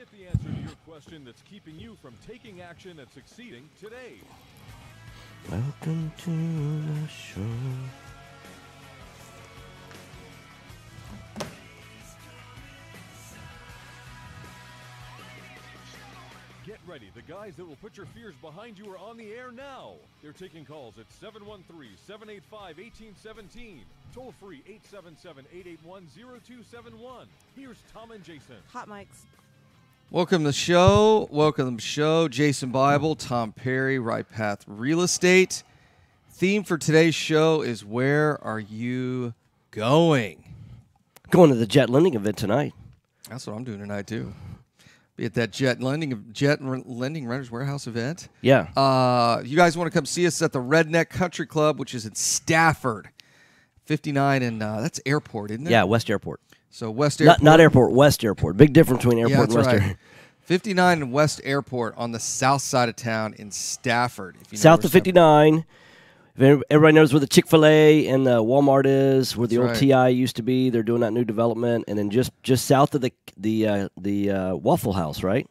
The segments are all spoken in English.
Get the answer to your question that's keeping you from taking action and succeeding today. Welcome to the show. Get ready. The guys that will put your fears behind you are on the air now. They're taking calls at 713-785-1817. Toll free 877-881-0271. Here's Tom and Jason. Hot mics. Welcome to the show. Welcome to the show. Jason Bible, Tom Perry, Right Path Real Estate. Theme for today's show is where are you going? Going to the Jet Lending event tonight. That's what I'm doing tonight too. Be at that Jet Lending Renters Warehouse event. Yeah. You guys want to come see us at the Redneck Country Club, which is in Stafford, 59, and that's Airport, isn't it? Yeah, West Airport. So West Airport. Not Airport, West Airport. Big difference between Airport Yeah, and West right. Airport. 59 and West Airport on the south side of town in Stafford. If you know South where of 59. If everybody knows where the Chick-fil-A and the Walmart is, where the That's old right. TI used to be. They're doing that new development. And then just south of the Waffle House, right?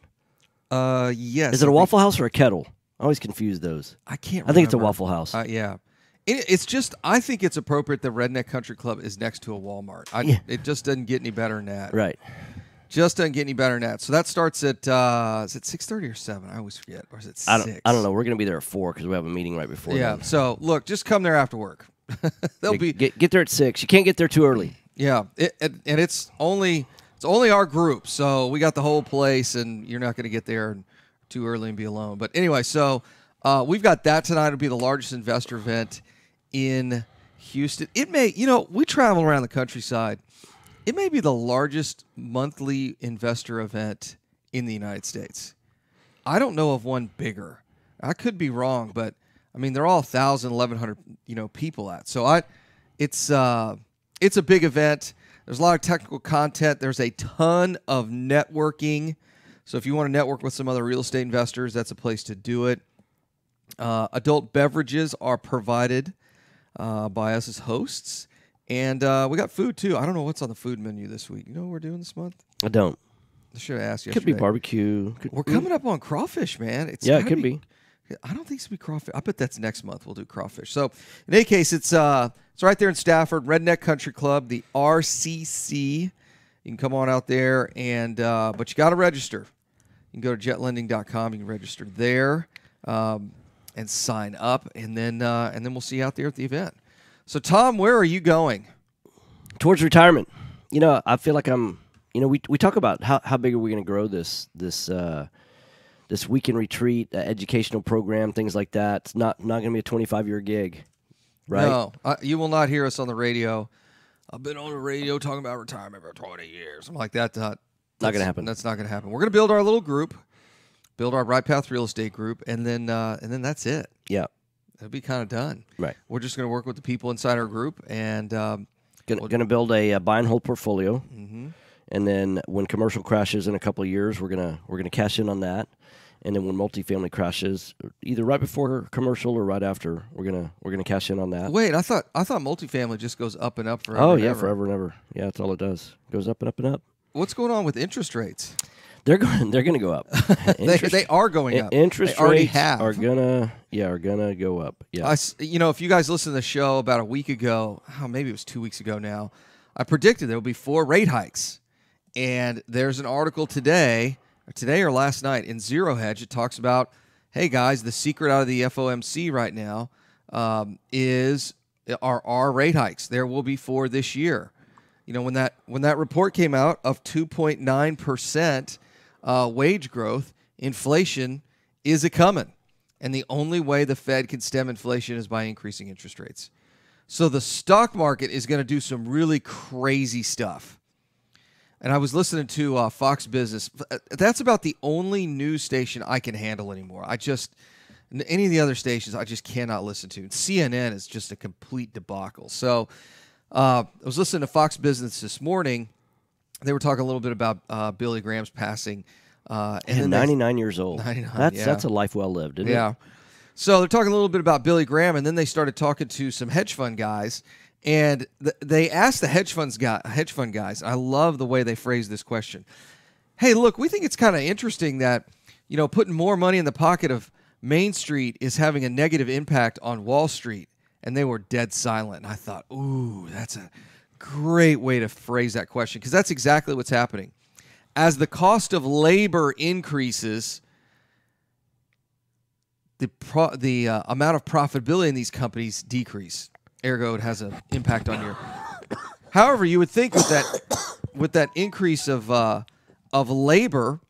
Yes. Is it a Waffle House or a Kettle? I always confuse those. I can't I think it's a remember. Waffle House. Yeah. It's just, I think it's appropriate the Redneck Country Club is next to a Walmart. Yeah. It just doesn't get any better than that. Right. Just doesn't get any better than that. So that starts at, is it 6:30 or 7? I always forget. Or is it 6? I don't know. We're going to be there at 4 because we have a meeting right before Yeah. then. So, look, just come there after work. They'll be, Get there at 6. You can't get there too early. yeah. And it's only our group. So we got the whole place, and you're not going to get there too early and be alone. But anyway, so we've got that tonight. It'll be the largest investor event in Houston. It may, we travel around the countryside. It may be the largest monthly investor event in the United States. I don't know of one bigger. I could be wrong, but I mean they're all 1,000, 1,100, people at. So it's a big event. There's a lot of technical content. There's a ton of networking. So if you want to network with some other real estate investors, that's a place to do it. Adult beverages are provided by us as hosts. And we got food, too. I don't know what's on the food menu this week. You know what we're doing this month? I don't. I should have asked Could yesterday. be barbecue. We're coming up on crawfish, man. It's Yeah, it gotta could be. I don't think it's going to be crawfish. I bet that's next month we'll do crawfish. So, in any case, it's right there in Stafford, Redneck Country Club, the RCC. You can come on out there, and but you got to register. You can go to jetlending.com. You can register there and sign up, and then we'll see you out there at the event. So, Tom, where are you going? Towards retirement. I feel like I'm. We talk about how big are we going to grow this weekend retreat, educational program, things like that. It's not going to be a 25-year gig, right? No, you will not hear us on the radio. I've been on the radio talking about retirement for 20 years. Something like that. Not going to happen. That's not going to happen. We're going to build our little group, build our Right Path Real Estate group, and then that's it. Yeah. It'll be kind of done. Right. We're just going to work with the people inside our group, and Going to build a buy and hold portfolio, and then when commercial crashes in a couple of years, we're gonna cash in on that, and then when multifamily crashes, either right before commercial or right after, we're gonna cash in on that. wait, I thought multifamily just goes up and up forever. Oh and yeah, ever. forever and ever. Yeah, that's all it does. Goes up and up and up. What's going on with interest rates? They're going to go up. They are going up. Interest they already rates have. are gonna go up. Yeah. If you guys listened to the show about a week ago, maybe it was 2 weeks ago now, I predicted there will be 4 rate hikes. And there's an article today or last night in Zero Hedge. It talks about, hey guys, the secret out of the FOMC right now are rate hikes. There will be 4 this year. When that report came out of 2.9% wage growth, inflation is a-coming. And the only way the Fed can stem inflation is by increasing interest rates. So the stock market is going to do some really crazy stuff. And I was listening to Fox Business. That's about the only news station I can handle anymore. Any of the other stations I just cannot listen to. CNN is just a complete debacle. So I was listening to Fox Business this morning. They were talking a little bit about Billy Graham's passing. And 99 years old. 99, That's a life well lived, isn't it? Yeah. So they're talking a little bit about Billy Graham, and then they started talking to some hedge fund guys, and they asked the hedge fund guys. I love the way they phrased this question. hey, look, we think it's kind of interesting that, putting more money in the pocket of Main Street is having a negative impact on Wall Street. And they were dead silent. And I thought, ooh, that's a great way to phrase that question, because that's exactly what's happening. As the cost of labor increases, the amount of profitability in these companies decrease. Ergo, it has an impact on your. However, you would think with that increase of labor,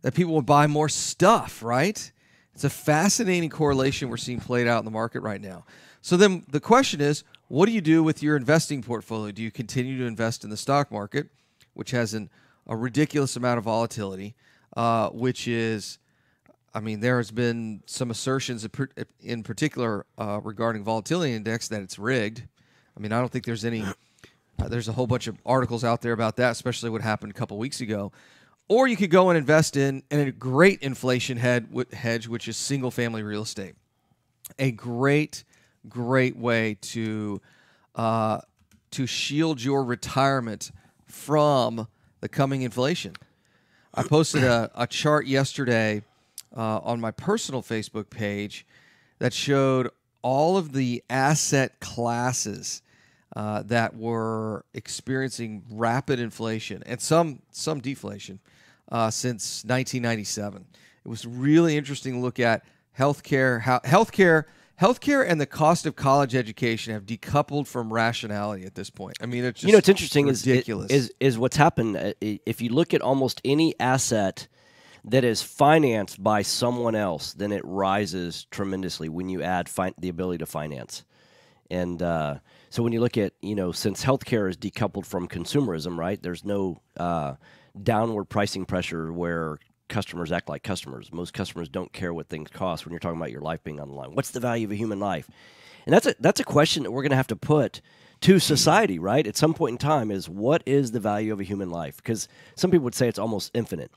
that people would buy more stuff, right? It's a fascinating correlation we're seeing played out in the market right now. So then the question is, what do you do with your investing portfolio? Do you continue to invest in the stock market, which has a ridiculous amount of volatility, which is, there has been some assertions in particular regarding volatility index that it's rigged. I don't think there's any, there's a whole bunch of articles out there about that, especially what happened a couple weeks ago. Or you could go and invest in a great inflation hedge, which is single-family real estate. A great way to shield your retirement from the coming inflation. I posted a chart yesterday on my personal Facebook page that showed all of the asset classes that were experiencing rapid inflation and some deflation since 1997. It was really interesting to look at healthcare. How healthcare and the cost of college education have decoupled from rationality at this point. It's just it's interesting ridiculous. is what's happened. If you look at almost any asset that is financed by someone else, then it rises tremendously when you add the ability to finance. And so when you look at, since healthcare is decoupled from consumerism, right, there's no downward pricing pressure where customers act like customers. Most customers don't care what things cost when you're talking about your life being on the line. What's the value of a human life? And that's a question that we're going to have to put to society, right? At some point in time is, what is the value of a human life? Because some people would say it's almost infinite.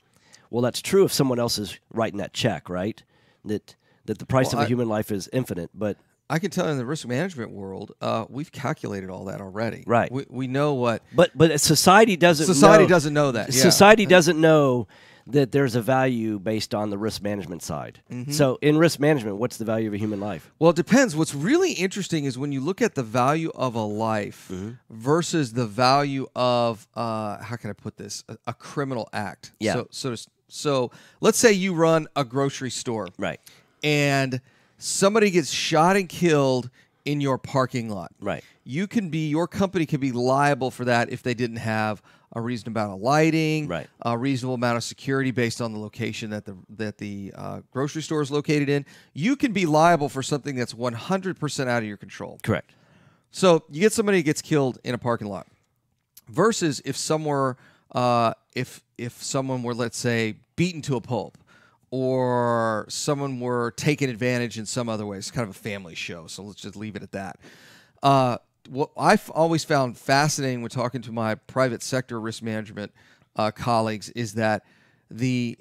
Well, that's true if someone else is writing that check, right? That the price of a human life is infinite, but I can tell you in the risk management world, we've calculated all that already. Right. We know what. But society doesn't know. Society doesn't know that. Yeah. Society doesn't know that there's a value based on the risk management side. Mm-hmm. So in risk management, what's the value of a human life? Well, it depends. What's really interesting is when you look at the value of a life versus the value of, how can I put this, a criminal act. Yeah. So let's say you run a grocery store. Right. And somebody gets shot and killed in your parking lot. Right. Your company can be liable for that if they didn't have a reasonable amount of lighting, right, a reasonable amount of security based on the location that the grocery store is located in. You can be liable for something that's 100% out of your control. Correct. So you get somebody who gets killed in a parking lot, versus if someone were, let's say, beaten to a pulp, or someone were taken advantage in some other way. It's kind of a family show, so let's just leave it at that. What I've always found fascinating when talking to my private sector risk management colleagues is that the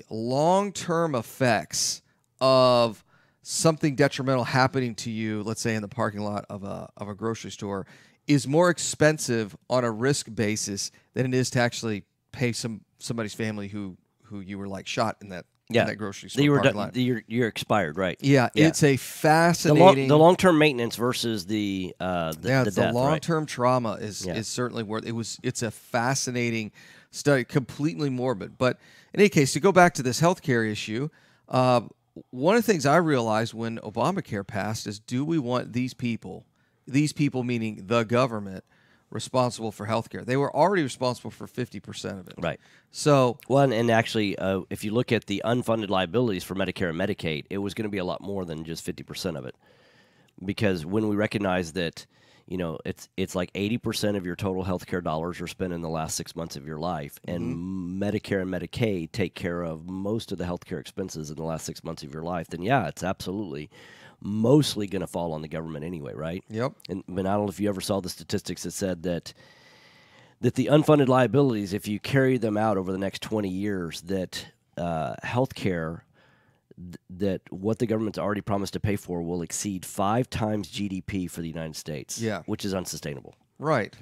long-term effects of something detrimental happening to you, let's say in the parking lot of a grocery store, is more expensive on a risk basis than it is to actually pay somebody's family who you were like shot in that. Yeah, in that grocery store parking lot. You're expired, right? Yeah, it's a fascinating. The long-term maintenance versus the death, long-term right? trauma is certainly worth. It's a fascinating study, completely morbid. But in any case, to go back to this healthcare issue, one of the things I realized when Obamacare passed is, do we want these people meaning the government, responsible for healthcare? They were already responsible for 50% of it. Right. So, well, and actually, if you look at the unfunded liabilities for Medicare and Medicaid, it was going to be a lot more than just 50% of it, because when we recognize that, it's like 80% of your total healthcare dollars are spent in the last 6 months of your life, and Medicare and Medicaid take care of most of the healthcare expenses in the last 6 months of your life, then yeah, it's absolutely mostly going to fall on the government anyway, right? Yep. But I don't know if you ever saw the statistics that said that the unfunded liabilities, if you carry them out over the next 20 years, that healthcare, that what the government's already promised to pay for, will exceed 5 times GDP for the United States. Yeah. Which is unsustainable. Right.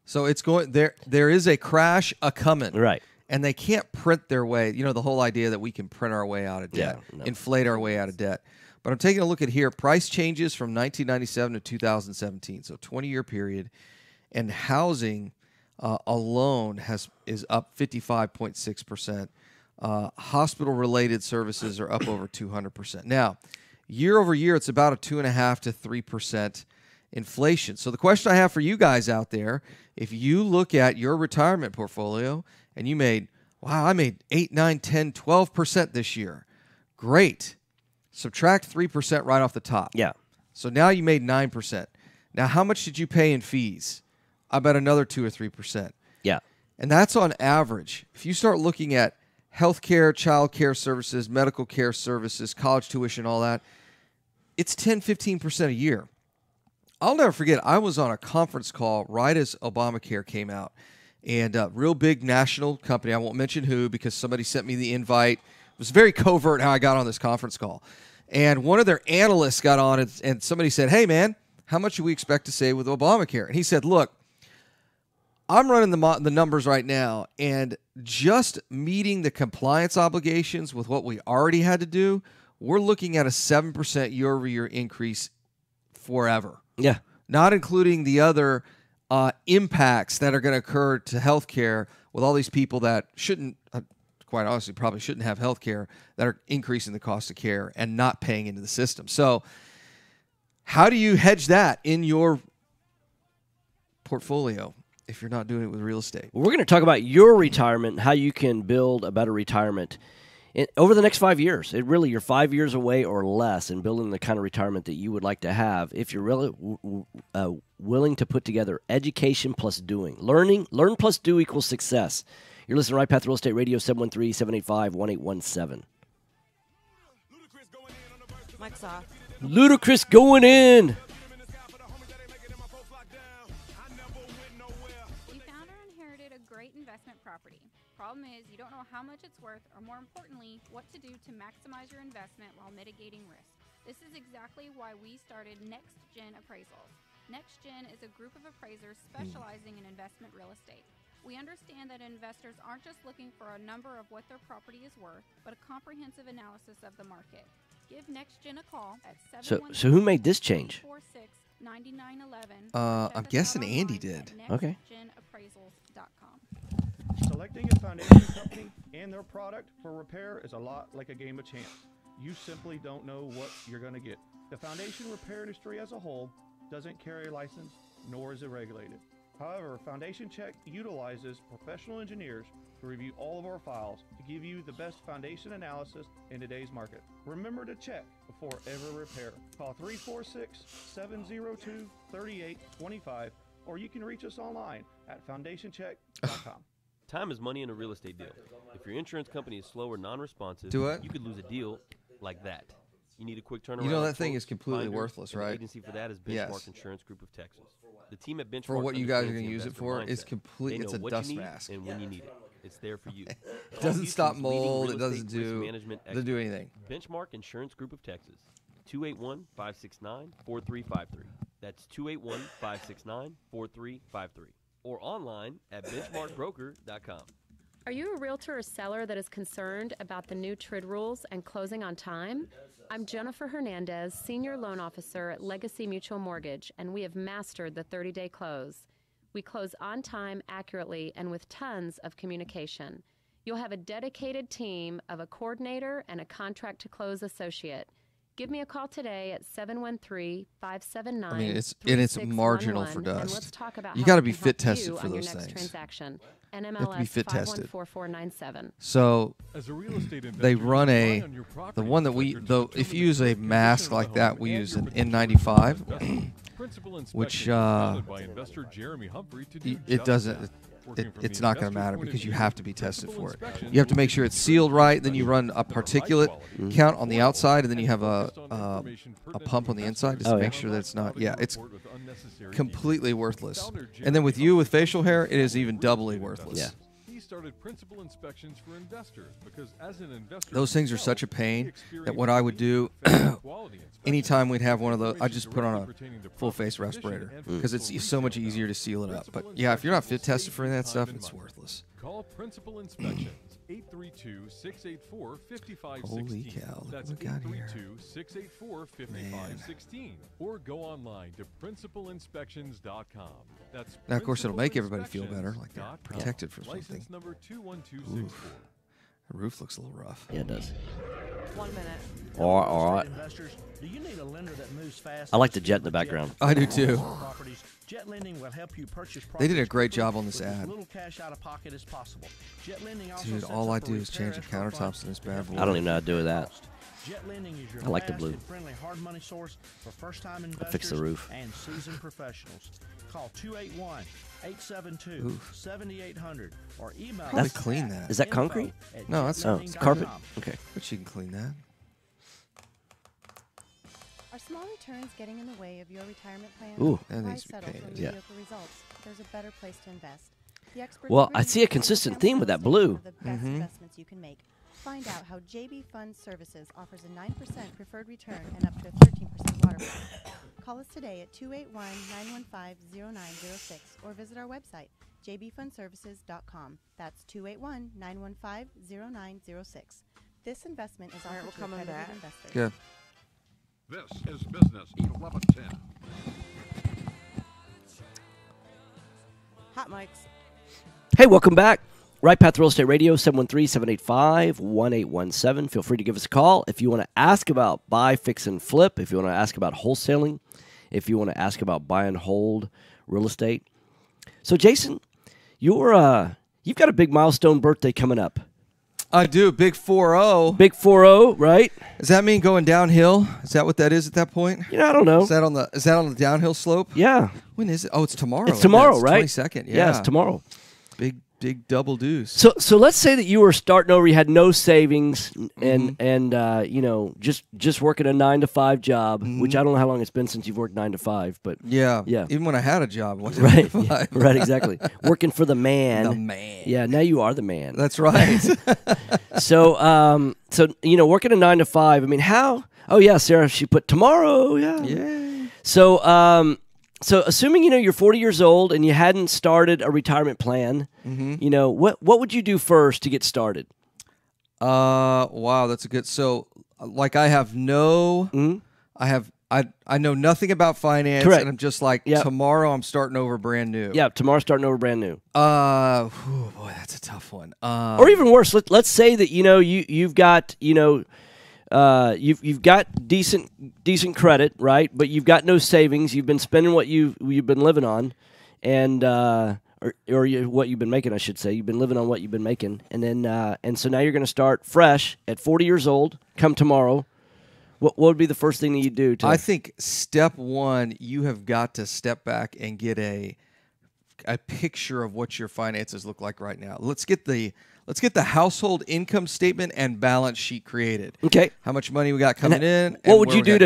So it's going there. There is a crash a coming. Right. and they can't print their way. You know, the whole idea that we can print our way out of debt, inflate our way out of debt. But I'm taking a look at here, price changes from 1997 to 2017, so 20-year period, and housing alone is up 55.6%. Hospital-related services are up over 200%. Now, year over year, it's about a 2.5 to 3% inflation. So the question I have for you guys out there, if you look at your retirement portfolio and you made, wow, I made 8, 9, 10, 12% this year. Great. Subtract 3% right off the top. Yeah. So now you made 9%. Now, how much did you pay in fees? I bet another 2 or 3%. Yeah. And that's on average. If you start looking at healthcare, child care services, medical care services, college tuition, all that, it's 10, 15% a year. I'll never forget, I was on a conference call right as Obamacare came out. And a real big national company, I won't mention who because somebody sent me the invite. It was very covert how I got on this conference call. And one of their analysts got on and somebody said, hey, man, how much do we expect to save with Obamacare? And he said, look, I'm running the numbers right now, and just meeting the compliance obligations with what we already had to do, we're looking at a 7% year-over-year increase forever. Yeah. Not including the other impacts that are going to occur to healthcare with all these people that shouldn't, quite honestly, probably shouldn't have healthcare, that are increasing the cost of care and not paying into the system. So how do you hedge that in your portfolio if you're not doing it with real estate? Well, we're going to talk about your retirement, how you can build a better retirement over the next 5 years. You're 5 years away or less in building the kind of retirement that you would like to have if you're really willing to put together education plus doing. Learn plus do equals success. You're listening to Right Path Real Estate Radio, 713-785-1817. Mike's off. Ludacris going in. Problem is, you don't know how much it's worth, or more importantly, what to do to maximize your investment while mitigating risk. This is exactly why we started Next Gen Appraisals. Next Gen is a group of appraisers specializing in investment real estate. We understand that investors aren't just looking for a number of what their property is worth, but a comprehensive analysis of the market. Give Next Gen a call at 713 So who made this change? 9911. I'm guessing Andy did. Okay. NextGenAppraisals.com. Selecting a foundation company and their product for repair is a lot like a game of chance. You simply don't know what you're going to get. The foundation repair industry as a whole doesn't carry a license, nor is it regulated. However, Foundation Check utilizes professional engineers to review all of our files to give you the best foundation analysis in today's market. Remember to check before every repair. Call 346-702-3825, or you can reach us online at foundationcheck.com. Time is money in a real estate deal. If your insurance company is slow or non-responsive, Do it. you could lose a deal like that. You need a quick turnaround. You know that thing is completely Finder, worthless, and right? The agency for that is Benchmark Yes. Insurance Group of Texas. The team at Benchmark For what you guys are understands going to the use it investor for mindset. is complete. They It's know a what dust you need mask. and when you need it. It's there for you. It Call doesn't Houston's stop leading mold. real It doesn't estate risk do. management Doesn't do expert. anything. Benchmark Insurance Group of Texas. 281-569-4353. That's 281-569-4353. Or online at benchmarkbroker.com. Are you a realtor or seller that is concerned about the new TRID rules and closing on time? I'm Jennifer Hernandez, Senior Loan Officer at Legacy Mutual Mortgage, and we have mastered the 30-day close. We close on time, accurately, and with tons of communication. You'll have a dedicated team of a coordinator and a contract-to-close associate. Give me a call today at 713-579-3611. I mean, it's marginal for And dust. let's talk about You how got to we be can fit help tested you for on your those next things. transaction. have to be NMLS fit tested. 514497. So As a real estate investor, they run you a rely on your property the one that we inspector to though determine if you the use a current mask condition of like the that, home we and use your an potential N95. investment. Principal Which, inspection is founded by investor Jeremy Humphrey to do It just doesn't. that. Working from It's the not going to investor's matter point of because you view, have to be tested principal for it. inspection You have to will make be sure it's considered sealed right. Then you run a that are high particulate quality, count on the affordable, outside, and then you have a focused on information pertinent pump to on the investors. inside just to Oh, yeah. make sure that it's not. Yeah, it's Report with unnecessary completely worthless. Founder And then with Jeremy you with Humphrey facial hair, it is for even real doubly estate worthless. investors. He's started Principal Inspections for Investors because as an investor, Those things are yourself, such a we pain experience that what I would do quality inspections. anytime we'd have one of those, I Information just put on a directly pertaining to full face property condition respirator and because it's physical so much retail easier to value. seal it up. But Principal yeah, if you're not fit Inspections tested will for save any of you that stuff, time and it's money. worthless. Call Principal Inspections 832-684-5516. Holy cow, look That's what we got here. 832-684-5516. Or go online to principalinspections.com. That's Now, of course, it'll make everybody feel better, like they're principalinspections.com. protected from something. License number 21264. The roof looks a little rough. Yeah, it does. 1 minute. All right. Investors, do you need a lender that moves fast? I like the jet in the background. I do too. Properties? Jet Lending will help you purchase They did a properties great quickly job on this with as ad. little cash out of pocket as possible. Jet Lending also Dude, sets all I up a do is repair change the escrow countertops fund in this to bad help boy. you I don't even know how to do reduce that. costs. Jet Lending is your I like the fast blue. and friendly hard money source for first-time investors fix the roof. and seasoned professionals. Call 281-872-7800 or email How do they us clean at that? Is that info concrete? at No, that's Oh, it's carpet. jetlending.com. Okay. But you can clean that. Are small returns getting in the way of your retirement plan? Ooh. That Why needs to be settle for painted. Yeah. mediocre results? There's a better place to invest. The experts Well, agree I see a that consistent single-family theme with that real estate is blue. one of the best Mhm. investments you can make. Find out how JB Fund Services offers a 9% preferred return and up to a 13% waterfall. Call us today at 281-915-0906 or visit our website, jbfundservices.com. That's 281-915-0906. This investment is All right, offered we're to coming accredited back. investors. Good. This is Business 1110. Hot mics. Hey, welcome back. Right Path Real Estate Radio, 713-785-1817. Feel free to give us a call if you want to ask about buy, fix, and flip, if you want to ask about wholesaling, if you want to ask about buy and hold real estate. So, Jason, you've got a big milestone birthday coming up. I do. Big 4-0. Big 4-0, right? Does that mean going downhill? Is that what that is at that point? You know, I don't know. Is that on the downhill slope? Yeah. When is it? Oh, it's tomorrow. It's tomorrow, It's right? 22nd. Yeah. Yeah, it's tomorrow. Big double deuce. So let's say that you were starting over, you had no savings, and just working a 9-to-5 job, which I don't know how long it's been since you've worked 9 to 5, but Yeah. Yeah. Even when I had a job, it wasn't right, 9 to 5. yeah, right, exactly. Working for the man. The man. Yeah, now you are the man. That's right. So working a 9 to 5. I mean, how? Oh yeah, Sarah, she put tomorrow. Yeah. Yeah. So assuming you're 40 years old and you hadn't started a retirement plan, what would you do first to get started? Wow, that's a good. So, like, I have no. I know nothing about finance, Correct. and I'm just like, Yep. tomorrow I'm starting over brand new. Yeah, tomorrow starting over brand new. Boy, that's a tough one. Or even worse, let's say that you've got you've got decent credit, right? But you've got no savings. You've been spending what you've been living on, and what you've been making, I should say. You've been living on what you've been making, and then and so now you're going to start fresh at 40 years old. Come tomorrow, what would be the first thing that you do? I think step one, you have got to step back and get a picture of what your finances look like right now. Let's get the household income statement and balance sheet created. Okay. How much money we got coming in? What would you do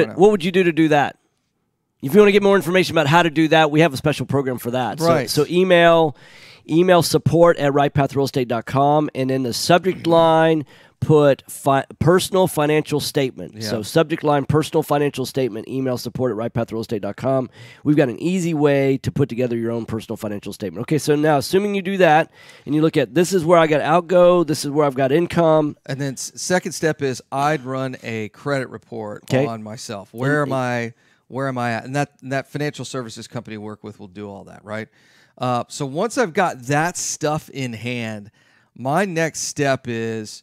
to do that? If you want to get more information about how to do that, we have a special program for that. Right. So email support@rightpathrealestate.com, and in the subject line put personal financial statement. Yeah. So subject line personal financial statement, email support@rightpathrealestate.com. We've got an easy way to put together your own personal financial statement. Okay, so now assuming you do that and you look at this is where I got outgo, this is where I've got income. And then second step is I'd run a credit report Okay. on myself. Where am I at? And that financial services company I work with will do all that, right? So once I've got that stuff in hand, my next step is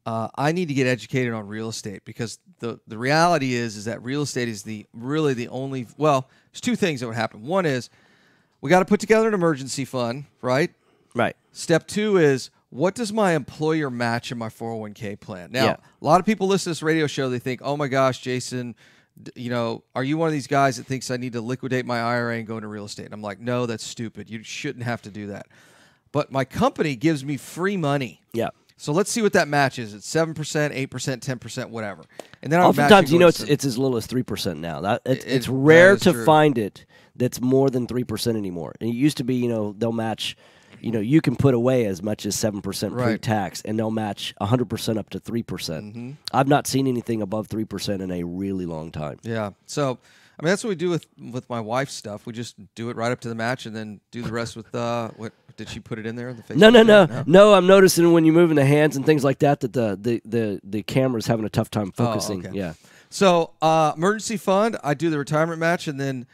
I need to get educated on real estate, because the reality is that real estate is really the only, well, there's two things that would happen. One is we got to put together an emergency fund, right? Right. Step two is, what does my employer match in my 401k plan? Now, Yeah. a lot of people listen to this radio show, they think, oh my gosh, Jason, are you one of these guys that thinks I need to liquidate my IRA and go into real estate? And I'm like, no, that's stupid. You shouldn't have to do that. But my company gives me free money. Yeah. So let's see what that match is. It's 7%, 8%, 10%, whatever. And then I would match Oftentimes, it going it's as little as 3% now. It's that rare is to true. find it that's more than 3% anymore. And it used to be, they'll match, you can put away as much as 7% Right. pre-tax, and they'll match 100% up to 3%. Mm-hmm. I've not seen anything above 3% in a really long time. Yeah. So, I mean, that's what we do with my wife's stuff. We just do it right up to the match, and then do the rest with what did she put it in there? The Facebook No. I'm noticing when you're moving the hands and things like that the camera's having a tough time focusing. okay. Yeah. So, emergency fund, I do the retirement match, and then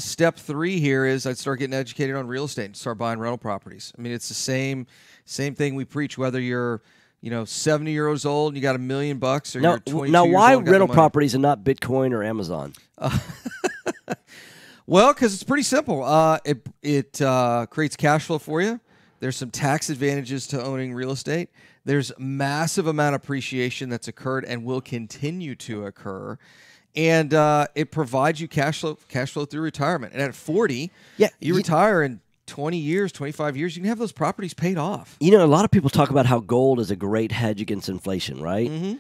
step 3 here is I'd start getting educated on real estate and start buying rental properties. I mean, it's the same thing we preach, whether you're 70 years old and you got $1 million bucks, or you're 22 Now, years why old and got no rental money. properties and not Bitcoin or Amazon? Well, because it's pretty simple. It creates cash flow for you. There's some tax advantages to owning real estate. There's massive amount of appreciation that's occurred and will continue to occur. And it provides you cash flow through retirement. And at 40, you retire in 20 years, 25 years, you can have those properties paid off. A lot of people talk about how gold is a great hedge against inflation, right? Mm-hmm.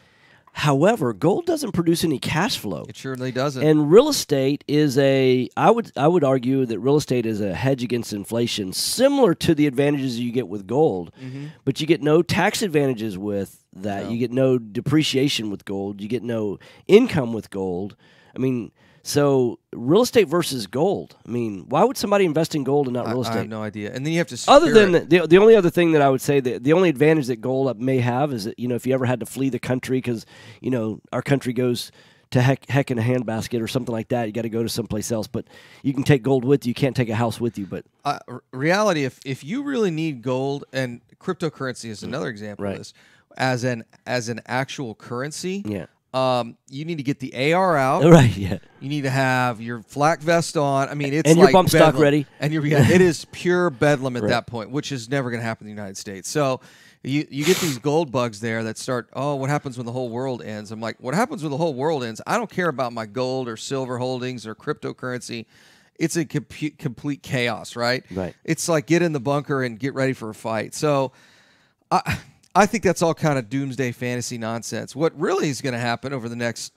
However, gold doesn't produce any cash flow. It surely doesn't. And real estate is I would argue that real estate is a hedge against inflation, similar to the advantages you get with gold. Mm-hmm. But you get no tax advantages with that. No. You get no depreciation with gold. You get no income with gold. I mean, so real estate versus gold. I mean, why would somebody invest in gold and not real estate? I have no idea. And then you have to Other secure than the only other thing that I would say, the only advantage that gold may have is that, if you ever had to flee the country because, our country goes to heck in a handbasket or something like that, you got to go to someplace else. But you can take gold with you. You can't take a house with you. But reality, if you really need gold, and cryptocurrency is another example Right. of this, as an actual currency, yeah. You need to get the AR out. Right, yeah. You need to have your flak vest on. I mean, it's And like your bump stock bedlam. ready. And it is pure bedlam at Right. that point, which is never going to happen in the United States. So you get these gold bugs there that start, what happens when the whole world ends? I'm like, what happens when the whole world ends? I don't care about my gold or silver holdings or cryptocurrency. It's a complete chaos, right? Right. It's like get in the bunker and get ready for a fight. So I think that's all kind of doomsday fantasy nonsense. What really is going to happen over the next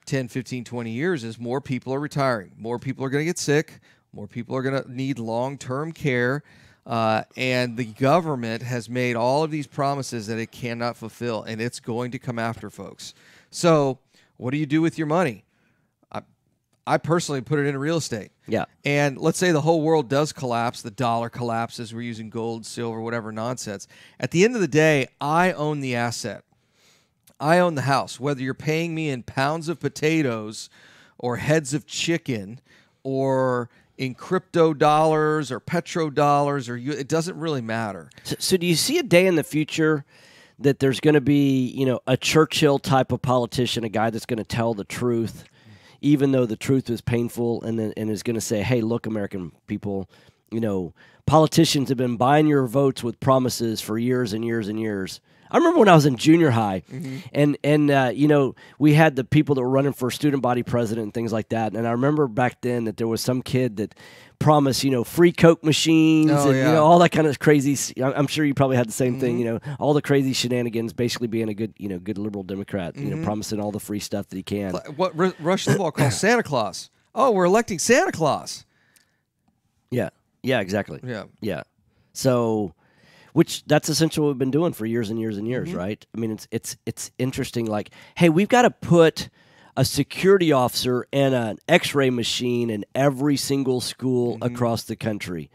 10, 15, 20 years is more people are retiring. More people are going to get sick. More people are going to need long-term care. And the government has made all of these promises that it cannot fulfill, and it's going to come after folks. So what do you do with your money? I personally put it into real estate. Yeah. And let's say the whole world does collapse, the dollar collapses, we're using gold, silver, whatever nonsense. At the end of the day, I own the asset. I own the house. Whether you're paying me in pounds of potatoes or heads of chicken or in crypto dollars or petrodollars, it doesn't really matter. So do you see a day in the future that there's going to be, a Churchill type of politician, a guy that's going to tell the truth, even though the truth is painful, and is going to say, hey, look, American people, politicians have been buying your votes with promises for years and years and years. I remember when I was in junior high, and we had the people that were running for student body president and things like that. And I remember back then that there was some kid that promised, free Coke machines and all that kind of crazy. I'm sure you probably had the same thing. All the crazy shenanigans, basically being a good, good liberal Democrat. Promising all the free stuff that he can. What Rush Limbaugh calls Santa Claus. Oh, we're electing Santa Claus. Yeah. Yeah. Exactly. Yeah. Yeah. So. Which that's essentially what we've been doing for years and years and years, right? I mean, it's interesting. Like, hey, we've got to put a security officer and an X-ray machine in every single school across the country.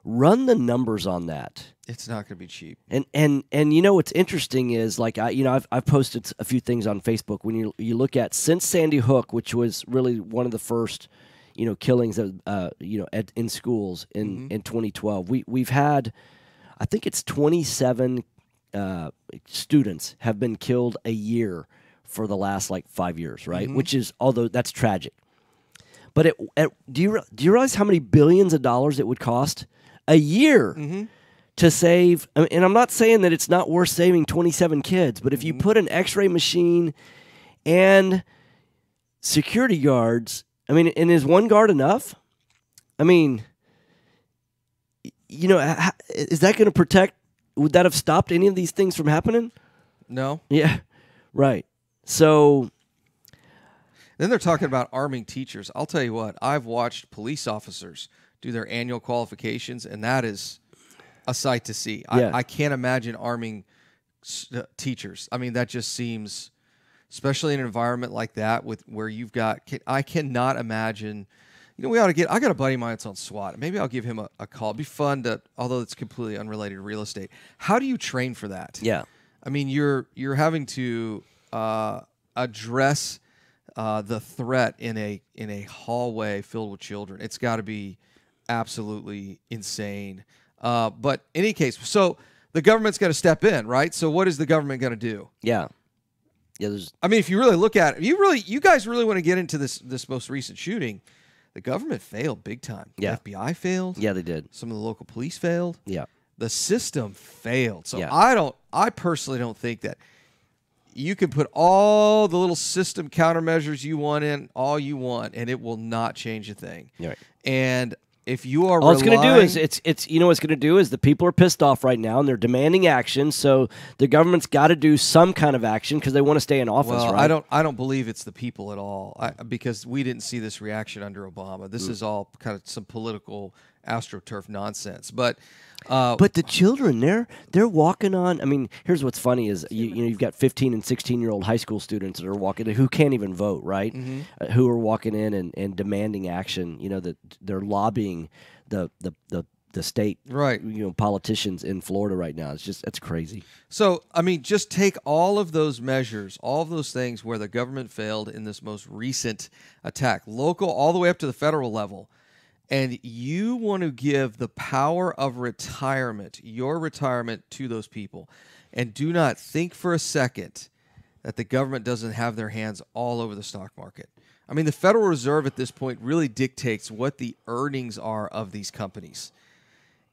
Run the numbers on that. It's not going to be cheap. And what's interesting is like I've posted a few things on Facebook. When you look at since Sandy Hook, which was really one of the first killings of in schools in 2012. We've had. I think it's 27 students have been killed a year for the last 5 years, right? Which is, although that's tragic. But do you realize how many billions of dollars it would cost a year to save? And I'm not saying that it's not worth saving 27 kids, but if you put an X-ray machine and security guards, and is one guard enough? Is that going to protect? Would that have stopped any of these things from happening? No. Yeah, right. So then they're talking about arming teachers. I'll tell you what, I've watched police officers do their annual qualifications, and that is a sight to see. Yeah. I can't imagine arming teachers. I mean, that just seems, especially in an environment like that with where you've got, I cannot imagine. You know, I got a buddy of mine that's on SWAT. Maybe I'll give him a call. It'd be fun to, although it's completely unrelated to real estate. How do you train for that? Yeah. I mean, you're having to address the threat in a hallway filled with children. It's got to be absolutely insane. But in any case, so the government's got to step in, right? So what is the government going to do? Yeah. I mean, if you really look at it, you guys really want to get into this most recent shooting. The government failed big time. Yeah. The FBI failed. Yeah, they did. Some of the local police failed. Yeah. The system failed. So Yeah. I personally don't think that you can put all the little system countermeasures you want in all you want, and it will not change a thing. Right. And if you are all it's going to do is it's you know what's going to do is the people are pissed off right now and they're demanding action. So the government's got to do some kind of action because they want to stay in office. Well, right? I don't believe it's the people at all because we didn't see this reaction under Obama. This is all kind of some political AstroTurf nonsense. But the children, they're walking on. I mean, here's what's funny is you've got 15 and 16-year-old high school students that are walking in who can't even vote, right? Mm-hmm. Who are walking in and demanding action. You know that they're lobbying the state, right? You know, politicians in Florida right now. It's crazy. So I mean, just take all of those measures, all of those things where the government failed in this most recent attack, local all the way up to the federal level. And you want to give the power of retirement, your retirement, to those people. And do not think for a second that the government doesn't have their hands all over the stock market. I mean, the Federal Reserve at this point really dictates what the earnings are of these companies.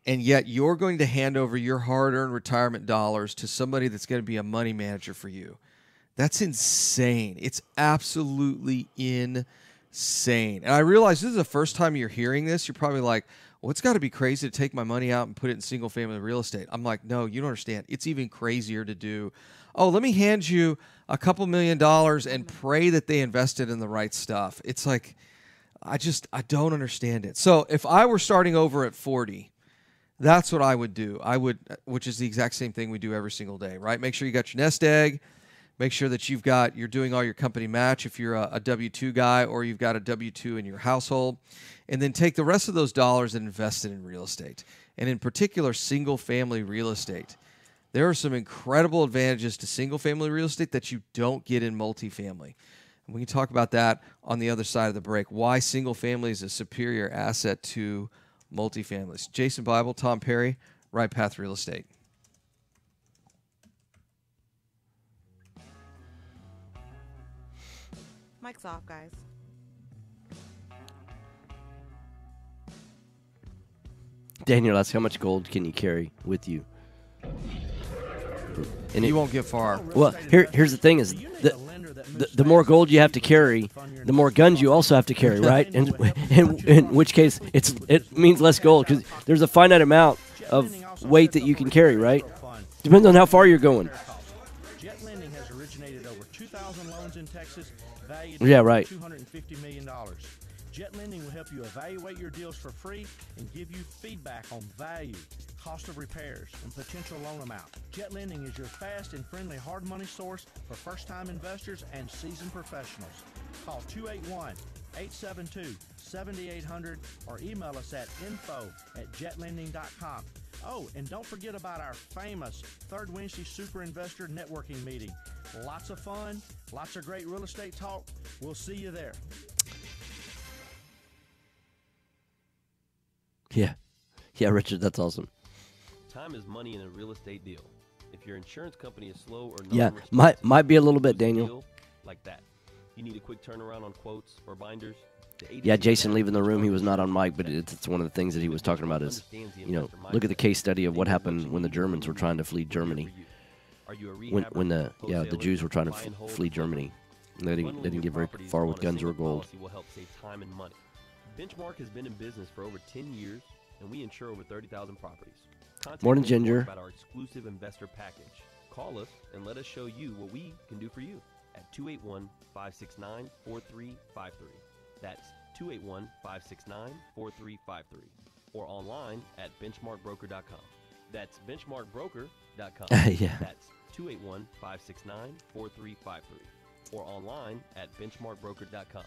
And yet you're going to hand over your hard-earned retirement dollars to somebody that's going to be a money manager for you. That's insane. It's absolutely insane. And I realize this is the first time you're hearing this. You're probably like, well, it's got to be crazy to take my money out and put it in single-family real estate. I'm like, no, you don't understand. It's even crazier to do, oh, let me hand you a couple $1 million and pray that they invested in the right stuff. It's like, I don't understand it. So if I were starting over at 40, that's what I would do. Which is the exact same thing we do every single day, right? Make sure you got your nest egg. Make sure that you're doing all your company match if you're a W-2 guy or you've got a W-2 in your household. And then take the rest of those dollars and invest it in real estate. And in particular, single-family real estate. There are some incredible advantages to single-family real estate that you don't get in multifamily. And we can talk about that on the other side of the break, why single-family is a superior asset to multifamilies. Jason Bible, Tom Perry, Right Path Real Estate. Mic's off, guys. Daniel, that's how much gold can you carry with you? And you won't get far. Well, here's the thing: is the more gold you have to carry, the more guns you also have to carry, right? And in which case, it means less gold because there's a finite amount of weight that you can carry, right? Depends on how far you're going. Jet Lending has originated over 2,000 loans in Texas, valued Yeah, right. $250 million. Jet Lending will help you evaluate your deals for free and give you feedback on value, cost of repairs, and potential loan amount. Jet Lending is your fast and friendly hard money source for first-time investors and seasoned professionals. Call 281-872-7800 or email us at info@jetlending.com. Oh, and don't forget about our famous Third Wednesday Super Investor Networking Meeting. Lots of fun, lots of great real estate talk. We'll see you there. Yeah, Richard, that's awesome. Time is money in a real estate deal. If your insurance company is slow or Yeah, non-responsive, might be a little bit, Daniel. deal like that. You need a quick turnaround on quotes or binders. Yeah, Jason leaving the room, he was not on mic, but it's one of the things that he was talking about is, look at the case study of what happened when the Germans were trying to flee Germany. When the Jews were trying to flee Germany. They didn't get very far with guns or gold. Will help save time and money. Benchmark has been in business for over 10 years, and we insure over 30,000 properties. Contact Morning, Benchmark Ginger. about our exclusive investor package. Call us and let us show you what we can do for you at 281-569-4353. That's 281-569-4353. Or online at benchmarkbroker.com. That's benchmarkbroker.com. Yeah. That's 281-569-4353. Or online at benchmarkbroker.com.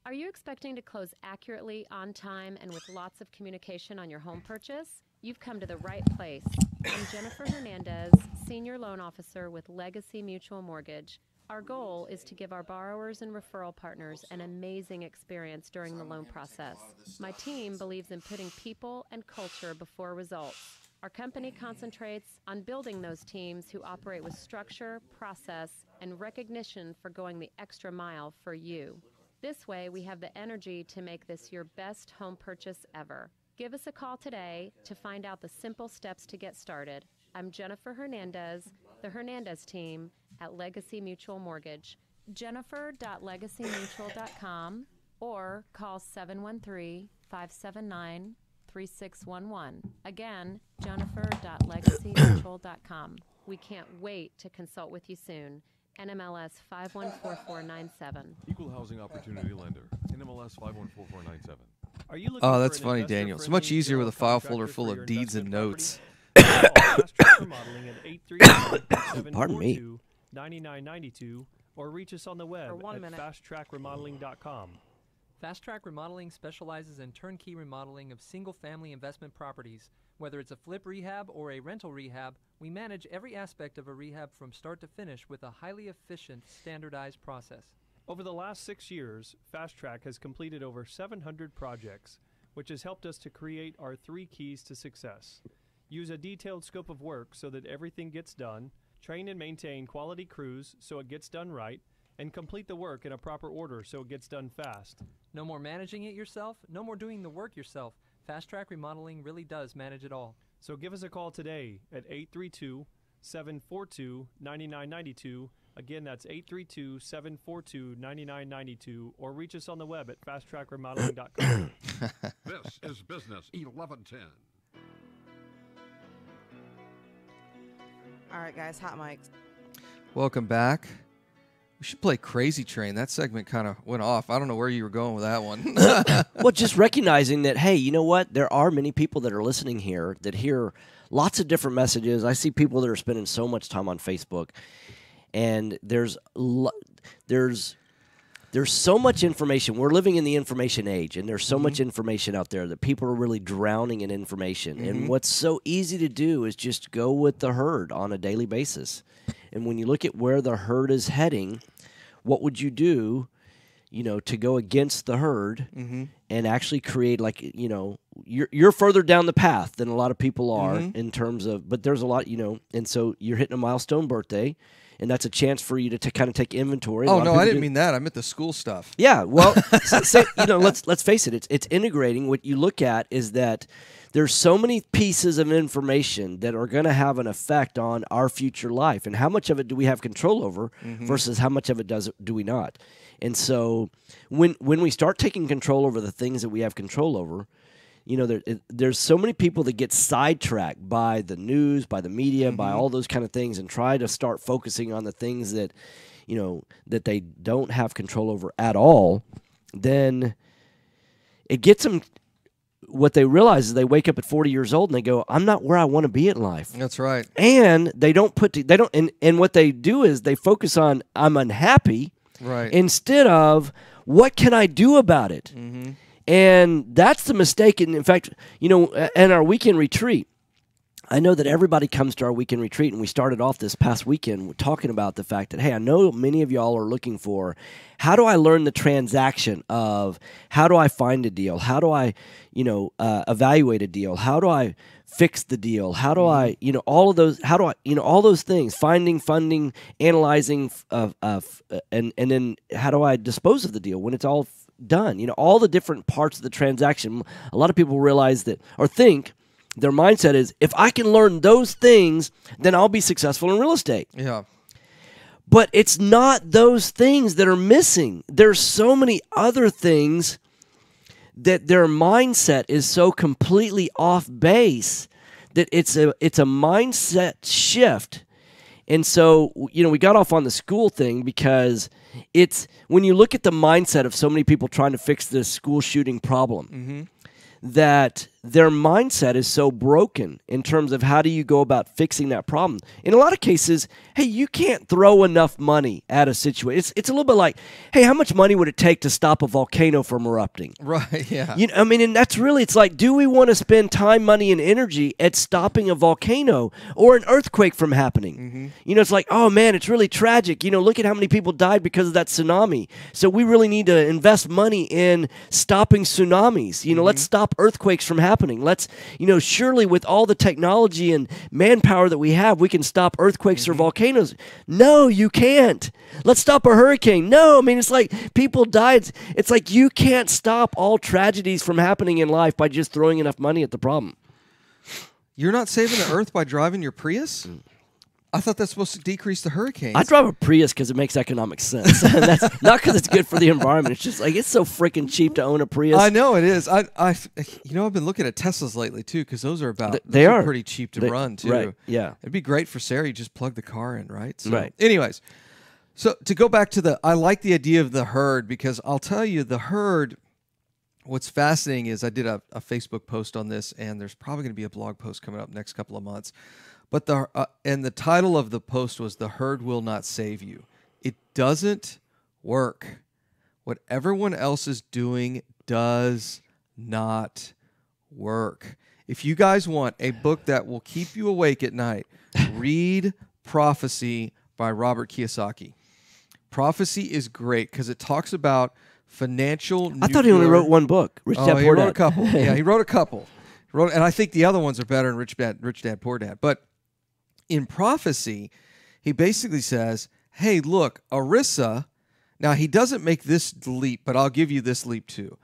Are you expecting to close accurately, on time, and with lots of communication on your home purchase? You've come to the right place. I'm Jennifer Hernandez, Senior Loan Officer with Legacy Mutual Mortgage. Our goal is to give our borrowers and referral partners an amazing experience during the loan process. My team believes in putting people and culture before results. Our company concentrates on building those teams who operate with structure, process, and recognition for going the extra mile for you. This way, we have the energy to make this your best home purchase ever. Give us a call today to find out the simple steps to get started. I'm Jennifer Hernandez, the Hernandez team at Legacy Mutual Mortgage. Jennifer.legacymutual.com or call 713-579-3611. Again, Jennifer.legacymutual.com. We can't wait to consult with you soon. NMLS 514497. Equal Housing Opportunity Lender. NMLS 514497. Are you looking Oh, for that's an funny, Daniel. It's much investor-friendly easier with a general file folder contractor full for of your deeds and investment notes. property? Call Fast Track Remodeling at 832-742-9992 or reach us on the web at fasttrackremodeling.com. Fast Track Remodeling specializes in turnkey remodeling of single-family investment properties. Whether it's a flip rehab or a rental rehab, we manage every aspect of a rehab from start to finish with a highly efficient, standardized process. Over the last 6 years, Fast Track has completed over 700 projects, which has helped us to create our 3 keys to success. Use a detailed scope of work so that everything gets done, train and maintain quality crews so it gets done right, and complete the work in a proper order so it gets done fast. No more managing it yourself, no more doing the work yourself. Fast Track Remodeling really does manage it all. So give us a call today at 832-742-9992. Again, that's 832-742-9992, or reach us on the web at fasttrackremodeling.com. This is Business 1110. All right, guys, hot mics. Welcome back. We should play Crazy Train. That segment kind of went off. I don't know where you were going with that one. Well, just recognizing that, hey, you know what? There are many people that are listening here that hear lots of different messages. I see people that are spending so much time on Facebook, and there's so much information. We're living in the information age, and there's so much information out there that people are really drowning in information. And what's so easy to do is just go with the herd on a daily basis. And when you look at where the herd is heading, what would you do, to go against the herd and actually create, you're further down the path than a lot of people are in terms of, but there's a lot, and so you're hitting a milestone birthday, and that's a chance for you to kind of take inventory. Oh, no, I didn't mean that. I meant the school stuff. Yeah, well, let's face it. It's integrating. What you look at is that there's so many pieces of information that are going to have an effect on our future life, and how much of it do we have control over versus how much of it do we not. And so when we start taking control over the things that we have control over, there's so many people that get sidetracked by the news, by the media, by all those kind of things, and try to start focusing on the things that, that they don't have control over at all. Then it gets them. What they realize is they wake up at 40 years old and they go, I'm not where I want to be in life. That's right. And and what they do is they focus on, I'm unhappy, right, instead of what can I do about it? And that's the mistake. And in fact, in our weekend retreat, I know that everybody comes to our weekend retreat, and we started off this past weekend talking about the fact that, hey, I know many of y'all are looking for, how do I learn the transaction of, how do I find a deal? How do I, evaluate a deal? How do I fix the deal? How do I, all of those, how do I, all those things, finding, funding, analyzing, and then how do I dispose of the deal when it's all done? All the different parts of the transaction. A lot of people realize that, or think, their mindset is, if I can learn those things, then I'll be successful in real estate. Yeah. But it's not those things that are missing. There's so many other things that their mindset is so completely off base that it's a mindset shift. And so, we got off on the school thing because it's, when you look at the mindset of so many people trying to fix this school shooting problem, that their mindset is so broken in terms of how do you go about fixing that problem. In a lot of cases, hey, you can't throw enough money at a situation. It's a little bit like, hey, how much money would it take to stop a volcano from erupting? Right, yeah. You know, I mean, and that's really, it's like, do we want to spend time, money, and energy at stopping a volcano or an earthquake from happening? You know, it's like, oh man, it's really tragic. You know, look at how many people died because of that tsunami. So we really need to invest money in stopping tsunamis. You know, let's stop earthquakes from happening. Let's, you know, surely with all the technology and manpower that we have, we can stop earthquakes or volcanoes. No, you can't. Let's stop a hurricane. No, I mean, it's like people died. It's like you can't stop all tragedies from happening in life by just throwing enough money at the problem. You're not saving the earth by driving your Prius? I thought that's supposed to decrease the hurricanes. I drive a Prius because it makes economic sense. That's not because it's good for the environment. It's just like it's so freaking cheap to own a Prius. I know it is. I've been looking at Teslas lately too because those are they are pretty cheap to run too. Right? Yeah, it'd be great for Sarah. You just plug the car in, right? So, right. Anyways, so to go back to I like the idea of the herd because I'll tell you the herd. What's fascinating is I did a Facebook post on this, and there's probably going to be a blog post coming up next couple of months. But the title of the post was "The Herd Will Not Save You." It doesn't work. What everyone else is doing does not work. If you guys want a book that will keep you awake at night, read Prophecy by Robert Kiyosaki. Prophecy is great because it talks about financial. I thought he only wrote one book. Rich Dad, Poor Dad. He wrote a couple. Yeah, he wrote a couple. And I think the other ones are better than Rich Dad, Poor Dad. But in Prophecy, he basically says, hey, look, ERISA, now he doesn't make this leap, but I'll give you this leap too.